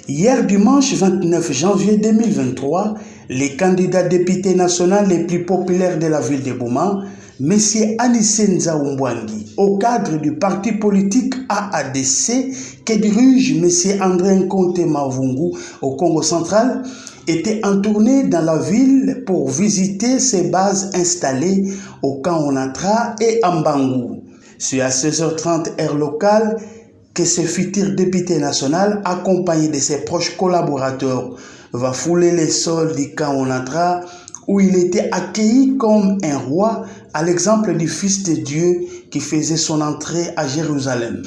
Hier dimanche 29 janvier 2023, les candidats députés nationaux les plus populaires de la ville de Boma, M. Anissé Nzaoumbwangi, au cadre du parti politique AADC que dirige M. André Nkonte Mavungu au Congo central, étaient en tournée dans la ville pour visiter ses bases installées au camp Onatra et à Mbangu. C'est à 16h30 heure locale que ce futur député national, accompagné de ses proches collaborateurs, va fouler les sols du camp Onatra, où il était accueilli comme un roi, à l'exemple du Fils de Dieu qui faisait son entrée à Jérusalem.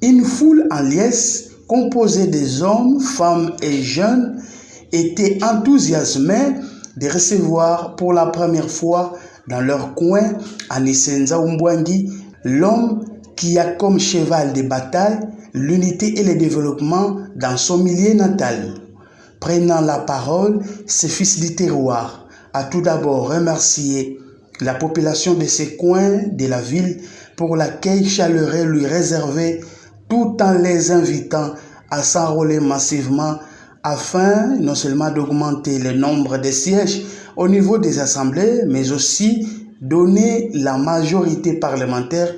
Une foule en liesse, composée des hommes, femmes et jeunes, était enthousiasmée de recevoir pour la première fois dans leur coin Anissé Nzaoumbwangi, l'homme qui a comme cheval de bataille l'unité et le développement dans son milieu natal. Prenant la parole, ce fils du terroir a tout d'abord remercié la population de ces coins de la ville pour l'accueil chaleureux lui réservé, tout en les invitant à s'enrôler massivement afin non seulement d'augmenter le nombre de sièges au niveau des assemblées, mais aussi donner la majorité parlementaire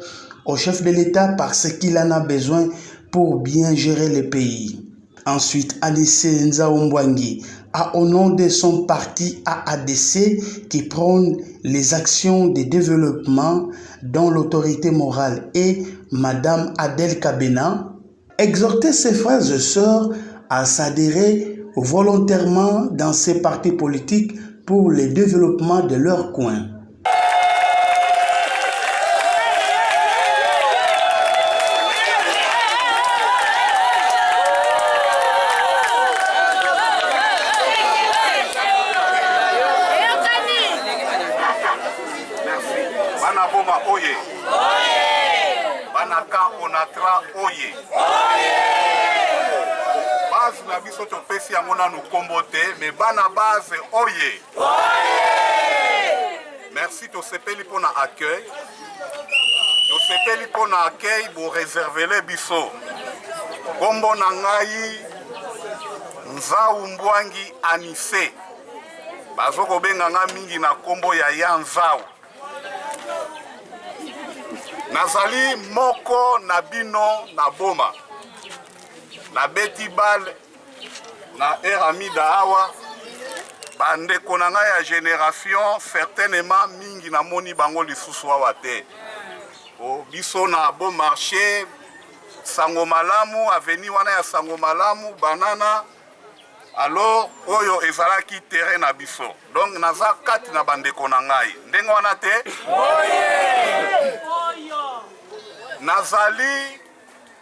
au chef de l'État parce qu'il en a besoin pour bien gérer le pays. Ensuite, Anissé Nzaoumbwangi a, au nom de son parti AADC, qui prône les actions de développement dont l'autorité morale est Madame Adel Kabena, exhorté ses frères et sœurs à s'adhérer volontairement dans ces partis politiques pour le développement de leur coin. Bana Boma oye. Oye. Bana Camp Onatra oye. Oye. Base na biso topesi yango nanu kombo te, mais bana base oye. Oye. Merci tosepeli pona accueil. Tosepeli pona accueil bo réservele biso. Kombo na ngai Nzaoumbwangi Anissé. Bazoko benga nga mingi na kombo ya Nzau. Nazali moko na bino na Boma. Na beti bal na Eramida awa. Bandeko na ngai ya génération certainement mingi na moni bango lisusu awa te. O biso na bon marché Sango Malamu, avenue wana ya Sango Malamu, banana. Alors oyo ezalaki terrain na biso. Donc naza kati na bandeko na ngai. Ndenge wana te? Oye! Nazali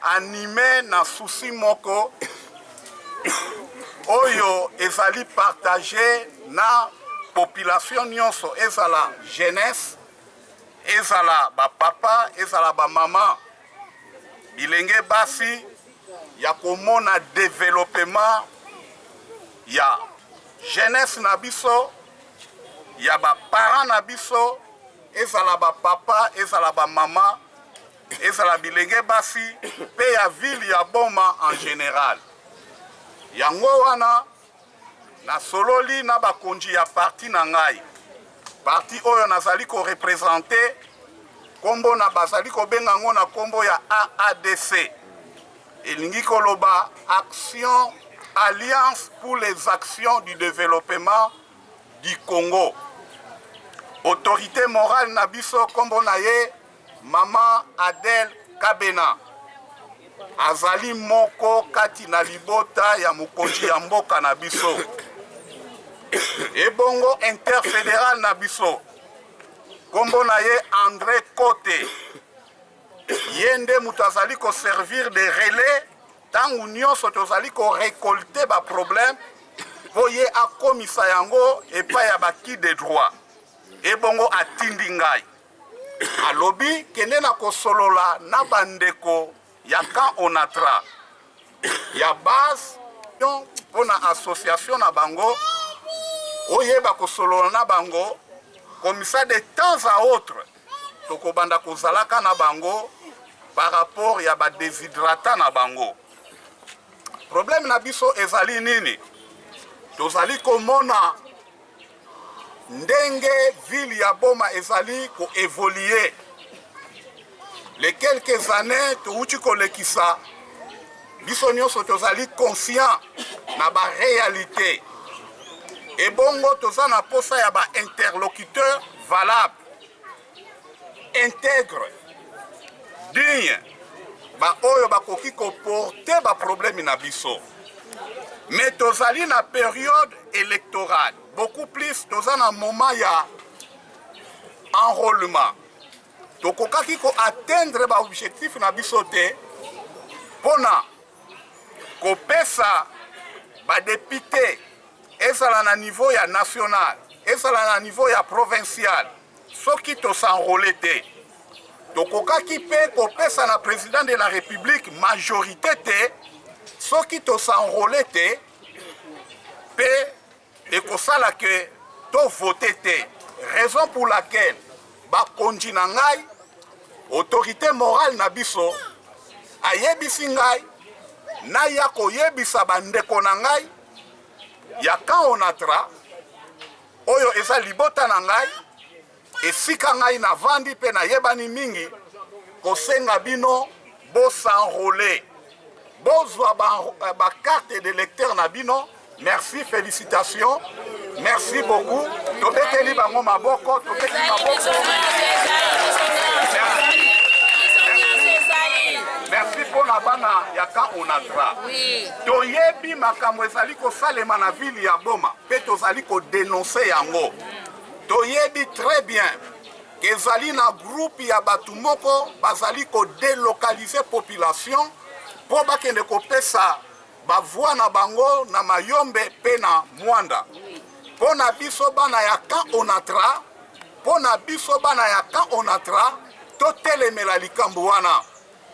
animé na souci moko oyo ezali partagé na population nyonso, ezala jeunesse, ezala ba papa, ezala ba mama, bilenge basi ya komona développement ya jeunesse na biso, ya ba parents na biso, ezala ba papa, ezala ba mama, ezala bilenge basi, pe ya ville ya Boma en général. Yango wana na sololi na bakonji ya parti na ngai. Parti oyo nazali ko représenter kombo na bazali ko benga ngo na kombo ya AADC. Elingi koloba Action Alliance pour les actions du développement du Congo. Autorité morale na biso kombo na ye Maman Adel Kabena. Azali moko kati na libota ya mokonzi ya mboka na biso. Ebongo interfédéral na biso. Kombo na ye André Kote. Yende mutazali ko servir de relais tangu nyonso tozali ko récolter ba problème po ye akomisa yango epai ya baki de droit ebongo atindi ngai alobi kende na kosolola na bandeko ya Camp Onatra ya base mpona association na bango oyeba kosolola na bango komisa de temps à autre tokobanda kozalaka na bango par rapport ya ba déshydrata na bango. Problème na biso ezali nini? Tozali komona ndenge ville ya Boma ezali ko évoluer. Les quelques années touti kolekisa biso nyonso tozali conscient na ba réalité. Et bongo toza na posa ya ba interlocuteur valable, intègre, digne, ba oyo bakoki ko porter ba problème na biso. Mais tozali na période électorale, beaucoup plus toza na moment ya enrôlement. Tokokaki ko atteindre ba objectif na biso te pona ko pesa ba député ezala na niveau ya national, ezala na niveau ya provincial. Soki to s'enrôler te tokokaki pe ko pesa na président de la République majorité te soki to s'enrôler te pe ekosala ke to voter te. Raison pour laquelle bakonzi na ngai autorité morale na biso ayebisi ngai na ya koyebisa bandeko na ngai ya Camp Onatra oyo eza libota na ngai esika ngai na vandi pe na yebani mingi kosenga bino bo s'enrôler bozwa ba carte d'électeur na bino. Merci, félicitations, merci beaucoup. Tobeteli bango maboko, tobeteli maboko. Merci pour la bana ya Camp Onatra. Toyebi makambo ezali ko salema na ville ya Boma, pe tozali ko dénoncer yango. Toyebi très bien que ezali na groupe ya batu moko bazali ko délocaliser population po bakende kopesa bavua na bango na mayombe pe na mwanda. Pona biso bana ya Camp Onatra, pona biso bana ya Camp Onatra, totelemela likambo wana.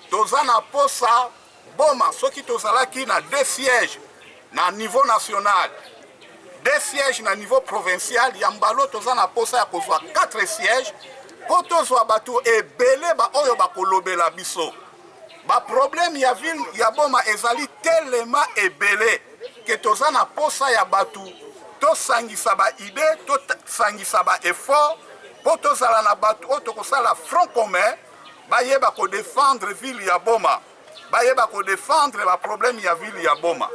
Toza na posa Boma, soki tozalaki na 2 sièges na niveau national, 2 sièges na niveau provincial, yambalo toza na posa ya kozwa 4 sièges, po tozwa batu ebele ba oyo bakolobela biso. Ba problème ya ville ya Boma ezali tellement ebele que toza na posa ya batu to sangisa ba idée, to sangisa ba effort, po tozala na batu o tokosala front commun bayeba ko défendre ville ya Boma, bayeba ko défendre ba problème ya ville ya Boma.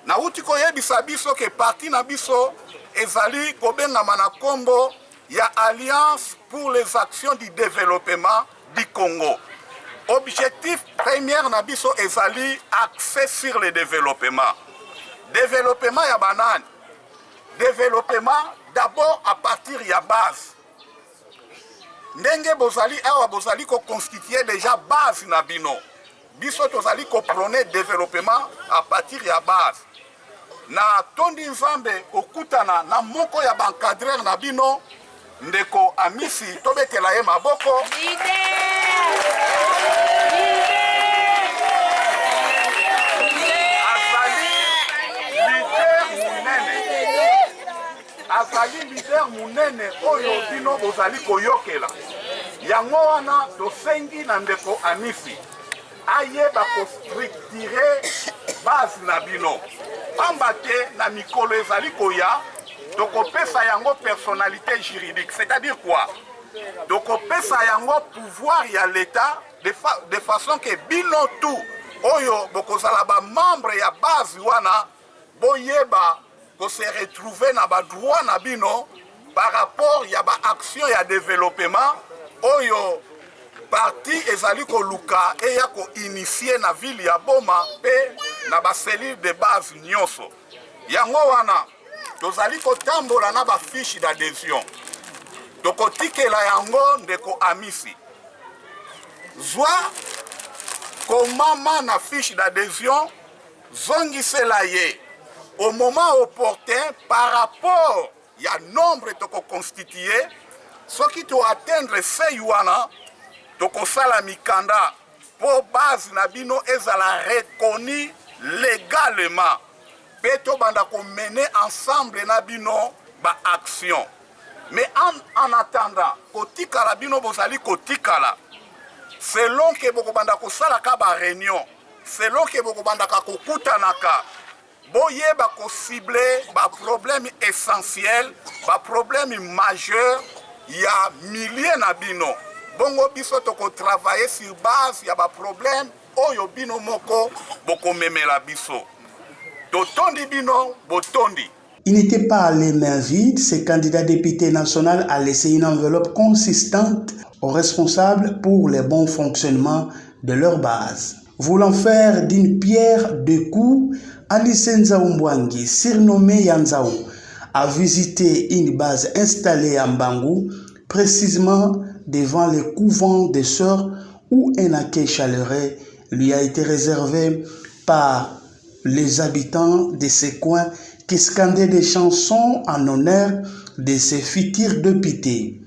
Na uti ko yebisa biso ke parti na biso ezali kobengama na kombo ya Alliance pour les actions du développement du Congo. Objectif premier na biso ezali accès sur le développement. Développement ya banane. Développement d'abord à partir ya base. Ndenge bozali awa bozali ko constituer déjà base na bino. Biso tozali ko prôner développement à partir ya base. Na tondi nzambe okutana na moko ya bankadrer na bino ndeko Amisi tobetela ye maboko. Azali leader munene oyo bino bozali koyokela. Yango wana tosengi na ndeko Amisi ayeba ko structurer base na bino. Pamba te na mikolo ezali koya tokopesa yango personnalité juridique. C'est-à-dire quoi? Tokopesa yango pouvoir ya l'État de façon que bino tout oyo bokozala ba membre ya base wana boyeba ko se retrouver na ba droit na bino par rapport ya ba action ya développement oyo parti ezali ko luka e ya ko initier na ville ya Boma pe na ba cellule de base nyonso. Yango wana tozali ko tambola na ba fiche d'adhésion. Tokotikela yango ndeko Amisi. zwa komama na fiche d'adhésion zongisela ye au moment opportun par rapport ya nombre tokoconstituye soki toatteindre seuil wana tokosala mikanda po base na bino ezala reconnu légalement pe tobanda komene ensemble na bino ba action. Mais en attendant kotikala bino bozali kotikala selon ke bokobanda kosala ka ba réunion, selon ke bokobanda ka kokutanaka boyeba ko cibler ba problème essentiel, ba problème majeur ya milliers na bino. Bongo biso toko travailler sur base ya ba problème oyo bino moko boko memela biso. Totondi bino botondi. Il n'était pas les mains vides, ce candidat député national a laissé une enveloppe consistante aux responsables pour le bon fonctionnement de leur base. Voulant faire d'une pierre deux coups, Alice Nzaoumbwangi, surnommé Yanzao, a visité une base installée à Mbangou, précisément devant le couvent des sœurs où un accueil chaleureux lui a été réservé par les habitants de ces coins qui scandaient des chansons en honneur de ces futurs députés.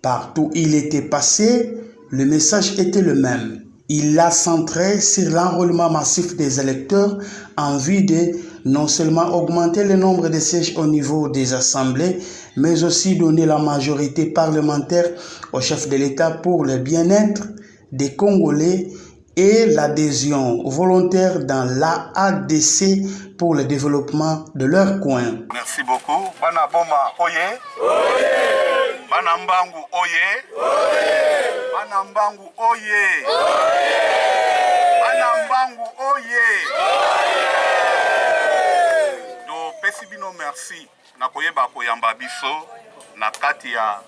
Partout où il était passé, le message était le même. Il a centré sur l'enrôlement massif des électeurs en vue de non seulement augmenter le nombre de sièges au niveau des assemblées, mais aussi donner la majorité parlementaire au chef de l'État pour le bien-être des Congolais et l'adhésion volontaire dans l'ADC pour le développement de leur coin. Merci beaucoup. Bana Boma, oye. Oye. Bana Mbangu, oye. Oye. Bana Mbangu, oye. Oye. Bana Mbangu, oye. Oye. Do pesi bino merci. Na koyeba koyamba biso na kati ya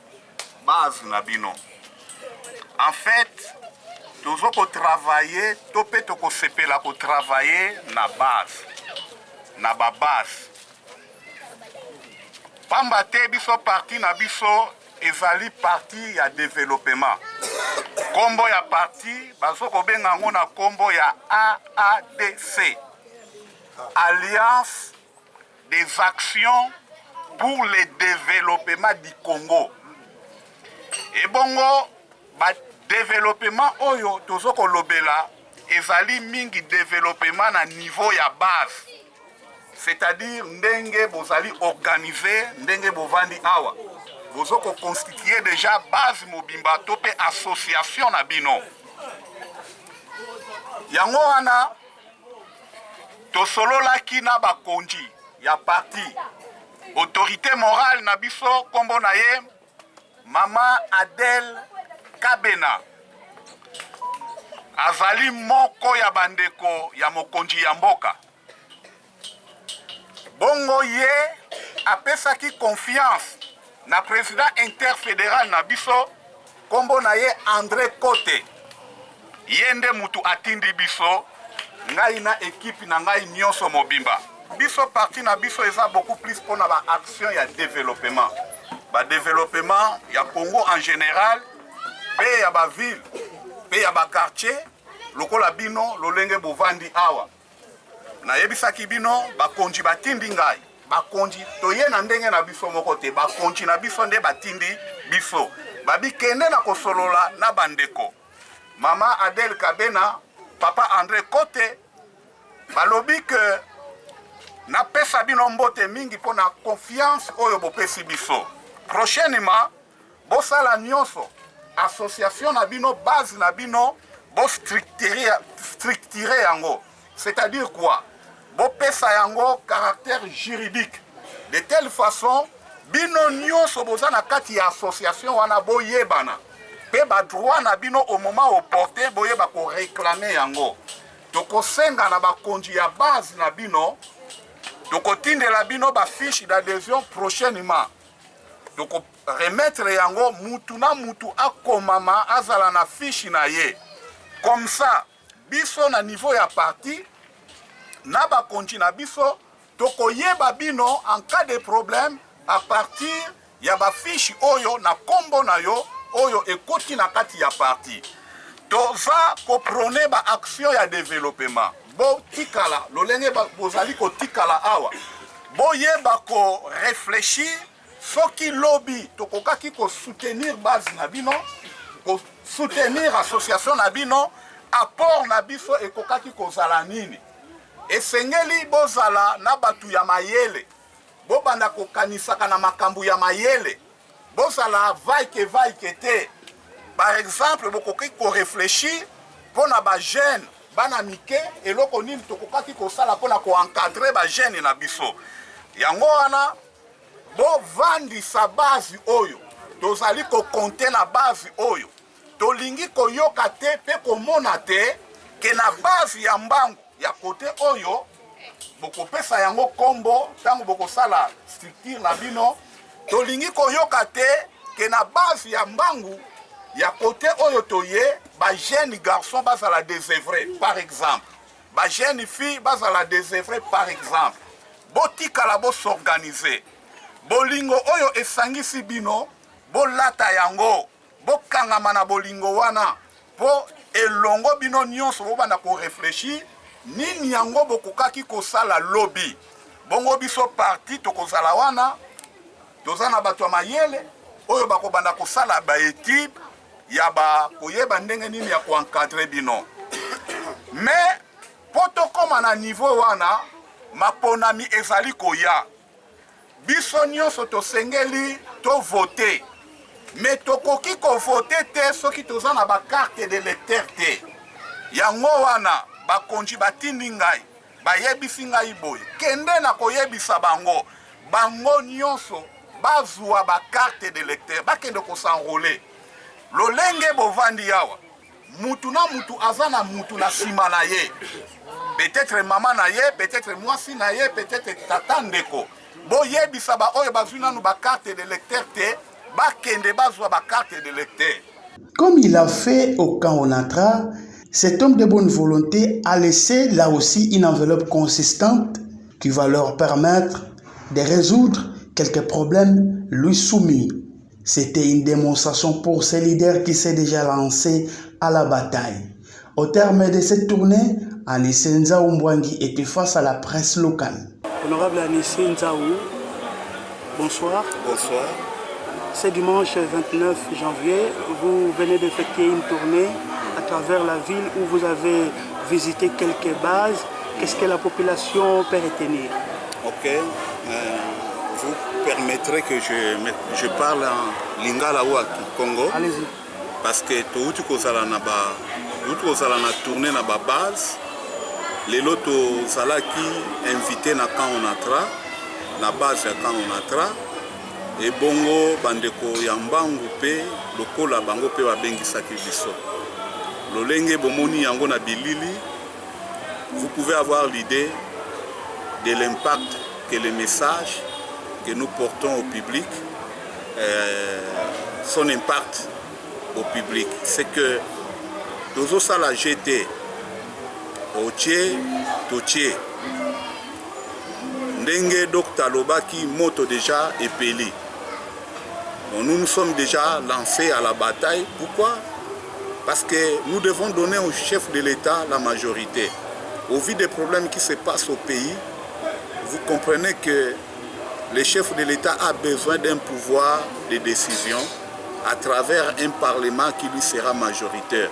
base na bino. En fait, toujours ko travailler, topé to ko sepela ko travailler na base. Na ba base. Pamba te biso parti na biso ezali parti ya développement. Kombo ya parti bazo ko benga ngo na kombo ya AADC. Alliance des actions pour le développement du Congo. Et bongo ba développement oyo tozo ko lobela ezali mingi développement na niveau ya base. C'est-à-dire ndenge bozali organisé, ndenge bovandi awa. Bozoko constituer déjà base mobimba to pe association na bino. Yango wana to solola ki na bakonji ya parti. autorité morale na biso kombo na ye Mama Adèle Kabena. Azali moko ya bandeko ya mokonzi ya mboka. Bongo ye apesaki confiance na président interfédéral na biso kombo na ye André Kote. Yende mutu atindi biso ngai na équipe na ngai nyonso mobimba. Biso parti na biso eza beaucoup plus pour na ba action ya développement. Ba développement ya Congo en général, pe ya ba ville, pe ya ba quartier, lokola bino lolenge bovandi awa. Na yebisaki bino bakonzi batindi ngai. Bakonzi toye na ndenge na biso moko te, bakonzi na biso nde batindi biso. Babi kende na kosolola na bandeko. Mama Adèle Kabena, Papa André Kote, balobi que na pesa bino mbote mingi po na confiance oyo bopesi biso. Prochainement, bosala nyonso, association na bino, base na bino, bo structurer yango. C'est-à-dire quoi? Bopesa yango caractère juridique. De telle façon, bino nyonso boza na kati ya association wana boyebana. Pe ba droit na bino au moment opportun boyeba ko réclamer yango. Toko senga na bakonzi ya base na bino, toko tindela bino ba fiche d'adhésion prochainement. Toko remettre yango mutu na mutu akomama azala na fiche na ye. Comme ça, biso na niveau ya parti, na bakonzi na biso, toko yeba bino en cas de problème à partir ya ba fiche oyo na kombo na yo oyo ekoti na kati ya parti. Toza ko prôner ba action ya développement. Bo tikala, lolenge bozali ko tikala awa. Bo yeba ko réfléchir soki lobby tokokaki ko soutenir base na bino, ko soutenir association na bino, apport na biso ekokaki ko zala nini. Esengeli bozala na batu ya mayele. Bo banda ko kanisaka na makambu ya mayele. Bozala vaike te. Par exemple, bokoki ko réfléchir pona ba jeune bana mike eloko nini tokokaki ko sala pona ko encadrer ba jeune na biso. Yango wana bo vandi sa base oyo. Tozali ko compter na base oyo. Tolingi ko yoka te pe ko mona te ke na base ya mbangu ya kote oyo boko pesa yango kombo tango boko sala structure na bino. Tolingi ko yoka te ke na base ya mbangu ya kote oyo toye ba jeune garçon bazala désœuvré par exemple, ba jeune fille bazala désœuvré par exemple. Botikala bo s'organiser. Bolingo oyo esangisi bino bolata yango, bokangama na bolingo wana po elongo bino nyonso bobanda ko réfléchir nini yango bokokaki kosala lobby. Bongo biso parti tokozala wana tozana bato mayele oyo bakobanda kosala ba étude ya ba koyeba ndenge nini ya ko encadrer bino. Mais poto koma na niveau wana maponami ezali koya. Biso nyonso tosengeli to voter. Mais tokoki ko voter te soki tozana ba carte de lecteur te. Yango wana bakonzi batindi ngai bayebisi ngai boye kende na koyebisa bango bango nyonso bazwa ba carte de lecteur bakende ko s'enrôler. Lolenge bovandi yawa mutu na mutu azana mutu na sima na ye, peut-être maman na ye, peut-être mwasi na ye, peut-être tata ndeko boyebisa ba oyo bazuna nu ba carte de lecteur te bakende bazwa ba carte de lecteur. Comme il a fait au camp Onatra, cet homme de bonne volonté a laissé là aussi une enveloppe consistante qui va leur permettre de résoudre quelques problèmes lui soumis. C'était une démonstration pour ces leaders qui s'est déjà lancé à la bataille. Au terme de cette tournée, Anissé Nzaou Mbwangi était face à la presse locale. Honorable Anissé Nzaou, bonsoir. Bonsoir. Ce dimanche 29 janvier, vous venez d'effectuer une tournée à travers la ville où vous avez visité quelques bases. Qu'est-ce que la population peut retenir? Ok. Vous permettrez que je parle en lingala ou à Congo. Allez-y. Parce que tout na tourner na ba base. Les lotos qui invité na camp Onatra. na base ya Kanonatra et bongo bandeko ya mbangu pe lokola bango pe babengisaki biso lolenge bomoni yango na bilili. Vous pouvez avoir l'idée de l'impact que les messages que nous portons au public, son impact au public. C'est que tous ça la GT, Oche, Toche, Ndenge Dokta Lobaki, Moto déjà et Peli. Donc nous nous sommes déjà lancés à la bataille. Pourquoi? Parce que nous devons donner au chef de l'État la majorité. Au vu des problèmes qui se passent au pays, vous comprenez que le chef de l'État a besoin d'un pouvoir de décision à travers un parlement qui lui sera majoritaire.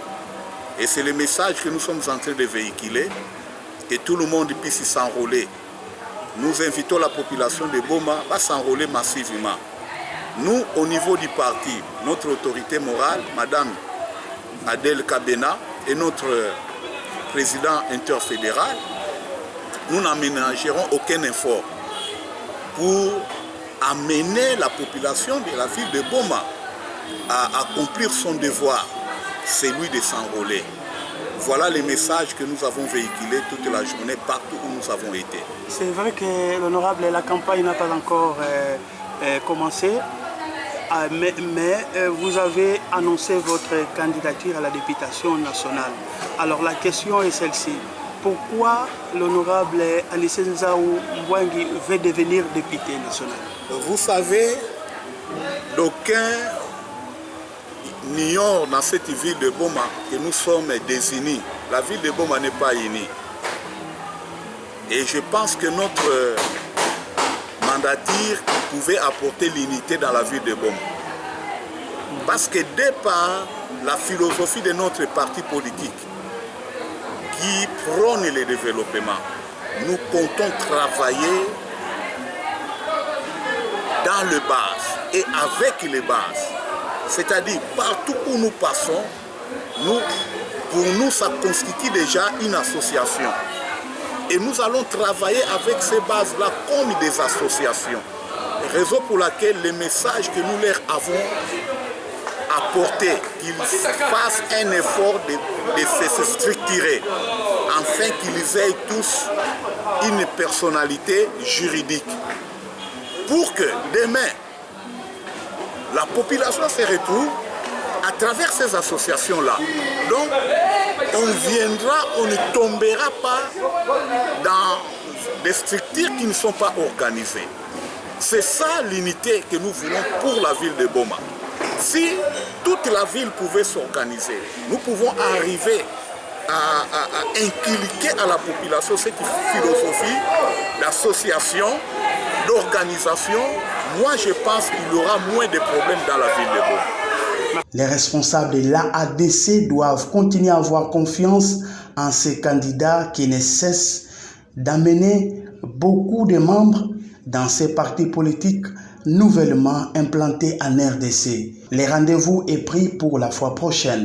Et c'est le message que nous sommes en train de véhiculer, que tout le monde puisse s'enrôler. Nous invitons la population de Boma à s'enrôler massivement. Nous, au niveau du parti, notre autorité morale, Madame Adèle Kabena, et notre président interfédéral, nous n'aménagerons aucun effort pour amener la population de la ville de Boma à accomplir son devoir, celui de s'enrôler. Voilà les messages que nous avons véhiculés toute la journée partout où nous avons été. C'est vrai que l'honorable, la campagne n'a pas encore commencé, mais vous avez annoncé votre candidature à la députation nationale. Alors la question est celle-ci. Pourquoi l'honorable Alicet Nzaou Mbouangi veut devenir député national? Vous savez, d'aucuns ignorent dans cette ville de Boma que nous sommes désunis. La ville de Boma n'est pas unie. Et je pense que notre mandature pouvait apporter l'unité dans la ville de Boma. Parce que dès par la philosophie de notre parti politique, qui prône le développement, nous comptons travailler dans les bases et avec les bases. C'est-à-dire partout où nous passons, pour nous ça constitue déjà une association. Et nous allons travailler avec ces bases-là comme des associations. Raison pour laquelle les messages que nous leur avons apportés, qu'ils fassent un effort de se structurer, afin qu'ils aient tous une personnalité juridique. Pour que demain, la population se retrouve à travers ces associations-là. Donc, on ne tombera pas dans des structures qui ne sont pas organisées. C'est ça l'unité que nous voulons pour la ville de Boma. Si toute la ville pouvait s'organiser, nous pouvons arriver à inculquer à la population cette philosophie d'association, d'organisation. Moi, je pense qu'il y aura moins de problèmes dans la ville de Boma. Les responsables de l'ADC doivent continuer à avoir confiance en ces candidats qui ne cessent d'amener beaucoup de membres dans ces partis politiques nouvellement implantés en RDC. Les rendez-vous est pris pour la fois prochaine.